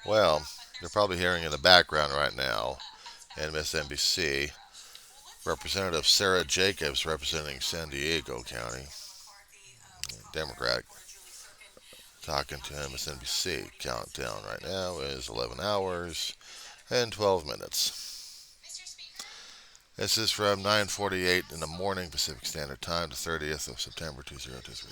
Well, you're probably hearing in the background right now MSNBC Representative Sarah Jacobs representing San Diego County, Democratic, talking to MSNBC. Countdown right now is 11 hours and 12 minutes. This is from 9:48 in the morning Pacific Standard Time, the 30th of September 2023.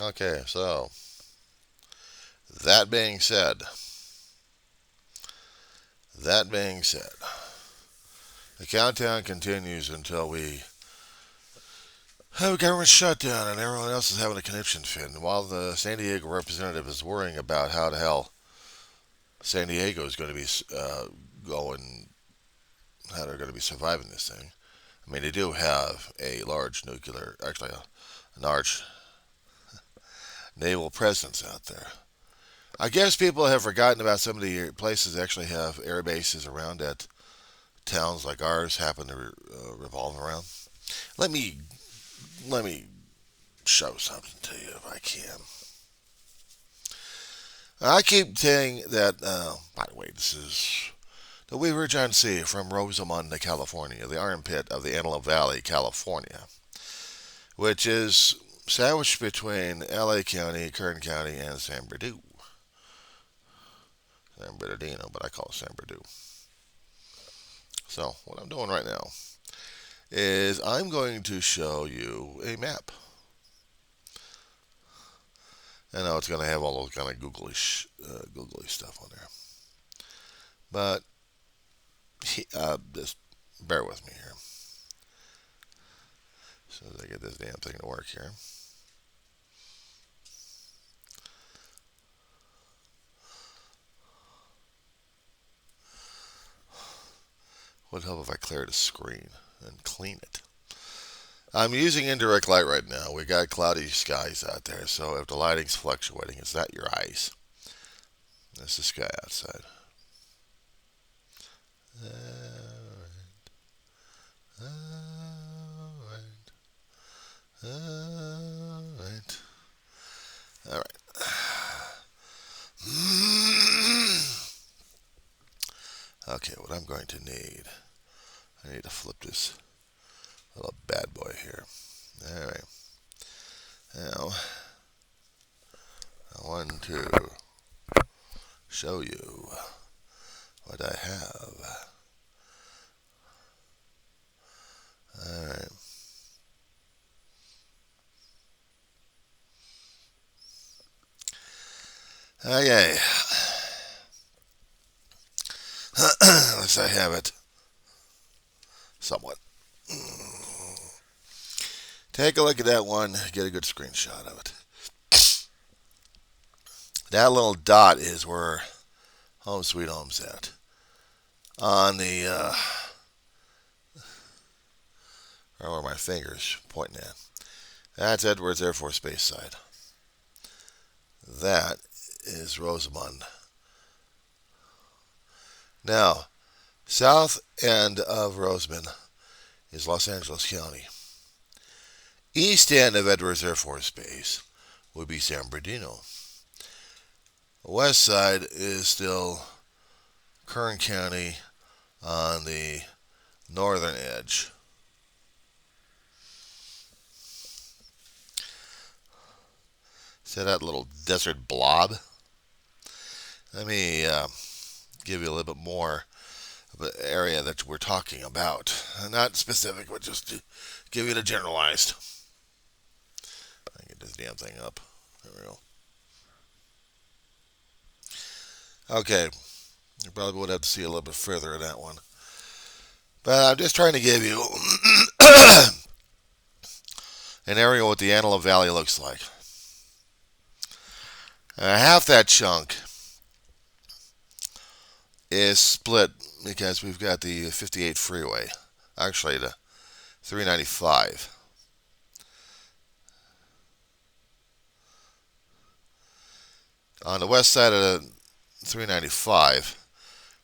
Okay, so that being said, that being said, the countdown continues until we have a government shutdown and everyone else is having a conniption fit. And while the San Diego representative is worrying about how the hell San Diego is going to be going, how they're going to be surviving this thing. I mean, they do have a large nuclear, actually a large naval presence out there. I guess people have forgotten about some of the places that actually have air bases around that towns like ours happen to revolve around. Let me let me show something to you if I can. I keep saying that. By the way, this is the Weaver John C. from Rosamond, California, the armpit of the Antelope Valley, California, which is sandwiched between L.A. County, Kern County, and San Bernardino. San Bernardino, but I call it San Bernardino. So what I'm doing right now is I'm going to show you a map. I know it's going to have all those kind of googly stuff on there, but just bear with me here. As soon as I get this damn thing to work here. Would help if I cleared the screen and clean it. I'm using indirect light right now. We got cloudy skies out there, so if the lighting's fluctuating, it's not your eyes. It's the sky outside. Alright, alright, alright. Okay, what I'm going to need, I need to flip this little bad boy here. Alright. Now, I want to show you what I have. Alright. Okay. Unless I have it somewhat. Take a look at that one, get a good screenshot of it. That little dot is where Home Sweet Home's at. On the, or where my finger's pointing at. That's Edwards Air Force Base side. That is Rosamond. Now, south end of Rosamond is Los Angeles County. East end of Edwards Air Force Base would be San Bernardino. West side is still Kern County on the northern edge. See that little desert blob? Let me give you a little bit more of the area that we're talking about. Not specific, but just to give you the generalized. I can get this damn thing up. There we go. Okay, you probably would have to see a little bit further in that one. But I'm just trying to give you an area what the Antelope Valley looks like. Half that chunk is split because we've got the 58 freeway. Actually, the 395. On the west side of the 395,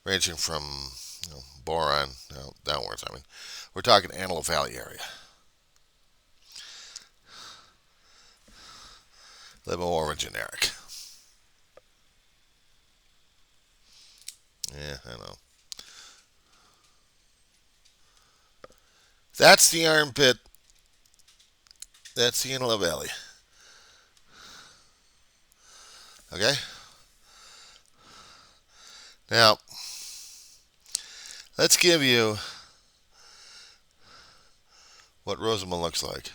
ranging from Boron downwards, we're talking Antelope Valley area. A little more of a generic. Yeah, I know. That's the armpit. That's the Antelope Valley. Okay? Now, let's give you what Rosamond looks like.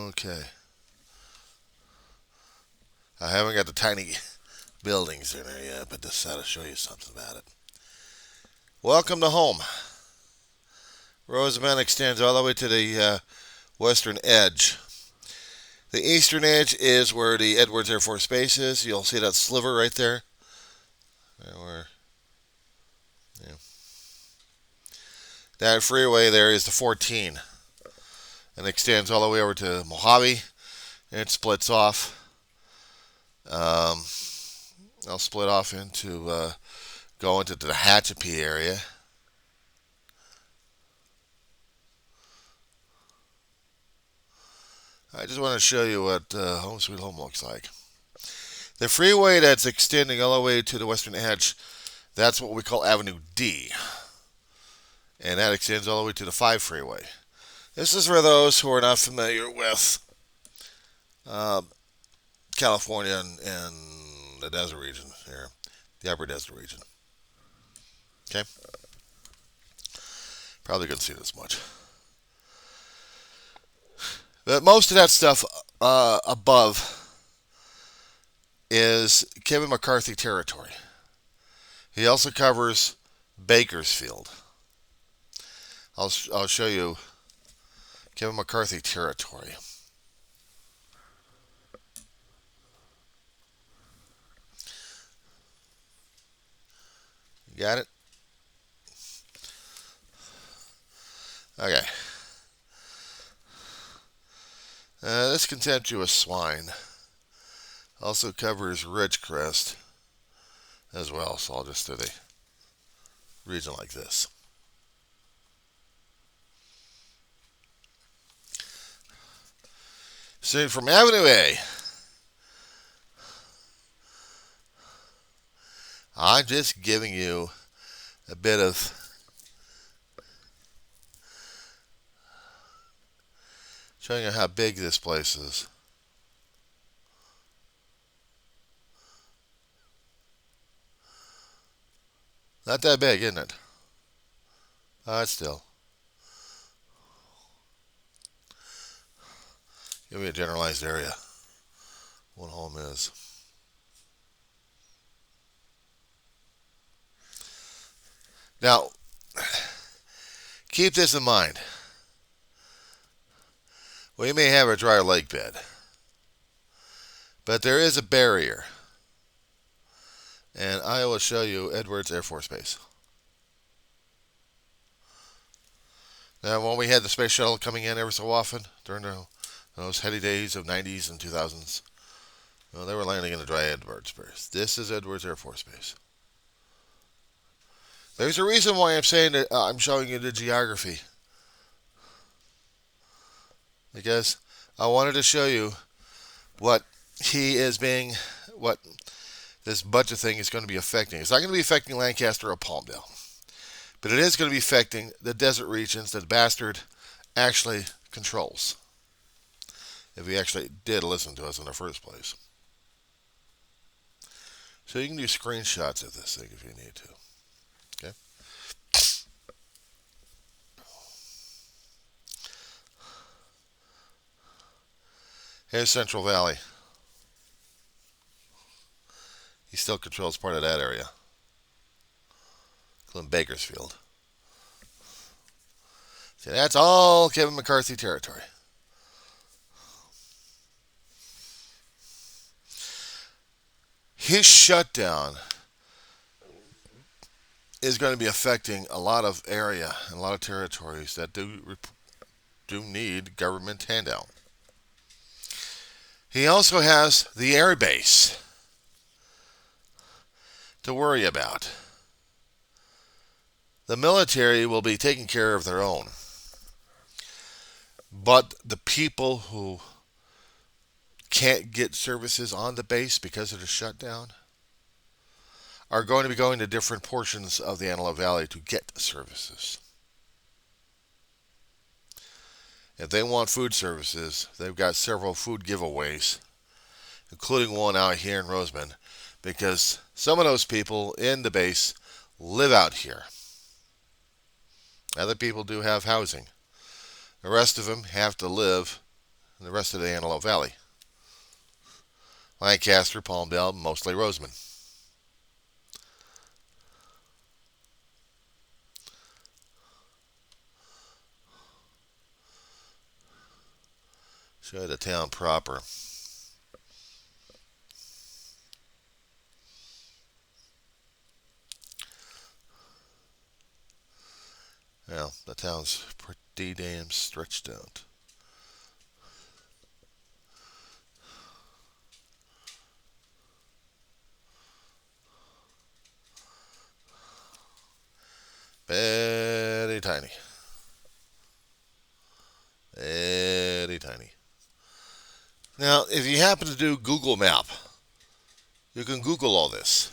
Okay. I haven't got the tiny buildings in there yet, but this ought to show you something about it. Welcome to home. Rosamond extends all the way to the western edge. The eastern edge is where the Edwards Air Force Base is. You'll see that sliver right there. That freeway there is the 14 and extends all the way over to Mojave, and it splits off. I'll split off into go into the Tehachapi area. I just want to show you what Home Sweet Home looks like. The freeway that's extending all the way to the western edge, that's what we call Avenue D. And that extends all the way to the 5 freeway. This is for those who are not familiar with California and the desert region here, the upper desert region. Okay? Probably couldn't see this much. But most of that stuff above is Kevin McCarthy territory. He also covers Bakersfield. I'll show you Kevin McCarthy territory. You got it? Okay. This contemptuous swine also covers Ridgecrest as well, so I'll just do the region like this. So from Avenue A, I'm just giving you a bit of showing you how big this place is. Not that big, isn't it? It's still. Give me a generalized area. What home is. Now, keep this in mind. We may have a dry lake bed. But there is a barrier. And I will show you Edwards Air Force Base. Now, when we had the space shuttle coming in every so often during those heady days of 90s and 2000s, well, they were landing in the dry Edwards Base. This is Edwards Air Force Base. There's a reason why I'm saying that I'm showing you the geography. Because I wanted to show you what what this budget thing is going to be affecting. It's not going to be affecting Lancaster or Palmdale, but it is going to be affecting the desert regions that the bastard actually controls. If he actually did listen to us in the first place. So you can do screenshots of this thing if you need to. Okay. Here's Central Valley. He still controls part of that area, including Bakersfield. See, that's all Kevin McCarthy territory. His shutdown is going to be affecting a lot of area and a lot of territories that do need government handout. He also has the air base to worry about. The military will be taking care of their own. But the people who can't get services on the base because of the shutdown are going to be going to different portions of the Antelope Valley to get services. If they want food services, they've got several food giveaways, including one out here in Rosamond, because some of those people in the base live out here. Other people do have housing. The rest of them have to live in the rest of the Antelope Valley. Lancaster, Palmdale, mostly Rosamond. Show you the town proper. Well, the town's pretty damn stretched out. Very tiny. Very tiny. Now, if you happen to do Google Map, you can Google all this.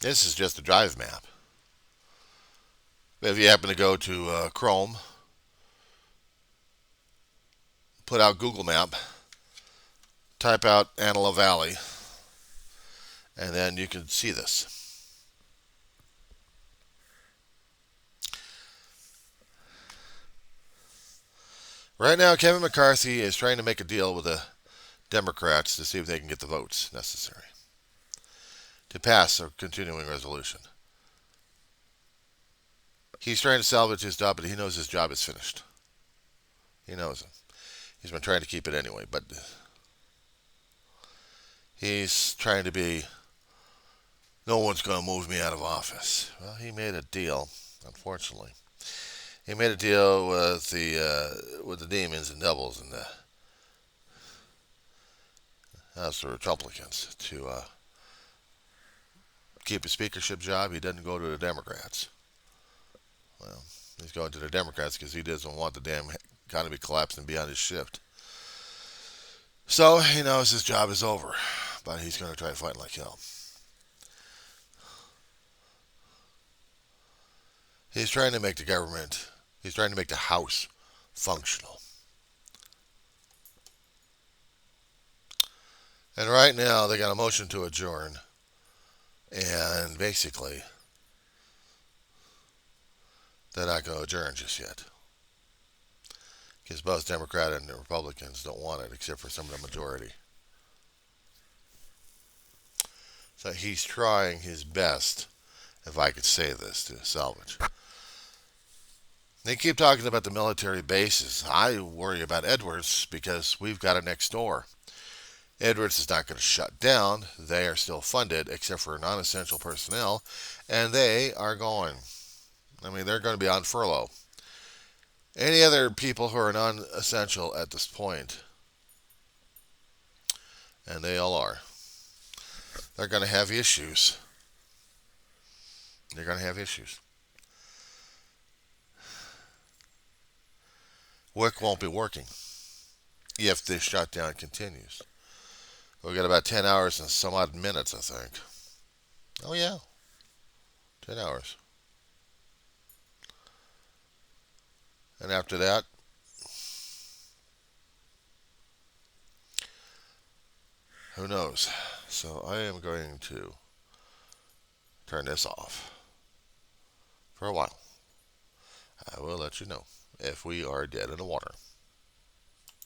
This is just a drive map. If you happen to go to Chrome, put out Google Map, type out Antelope Valley, and then you can see this. Right now, Kevin McCarthy is trying to make a deal with the Democrats to see if they can get the votes necessary to pass a continuing resolution. He's trying to salvage his job, but he knows his job is finished. He knows it. He's been trying to keep it anyway, but he's trying to be, no one's going to move me out of office. Well, he made a deal, unfortunately. He made a deal with the demons and devils in the House of Republicans to keep his speakership job. He doesn't go to the Democrats. Well, he's going to the Democrats because he doesn't want the damn economy collapsing beyond his shift. So he knows his job is over, but he's going to try to fight like hell. He's trying to make the government, he's trying to make the House functional. And right now they got a motion to adjourn, and basically they're not going to adjourn just yet. Because both Democrat and the Republicans don't want it, except for some of the majority. So he's trying his best, if I could say this, to salvage. They keep talking about the military bases. I worry about Edwards because we've got it next door. Edwards is not going to shut down. They are still funded, except for non essential personnel, and they are going. I mean, they're going to be on furlough. Any other people who are non essential at this point, and they all are, they're going to have issues. They're going to have issues. WIC won't be working if this shutdown continues. We've got about 10 hours and some odd minutes, I think. Oh, yeah, 10 hours. And after that, who knows? So I am going to turn this off for a while. I will let you know if we are dead in the water.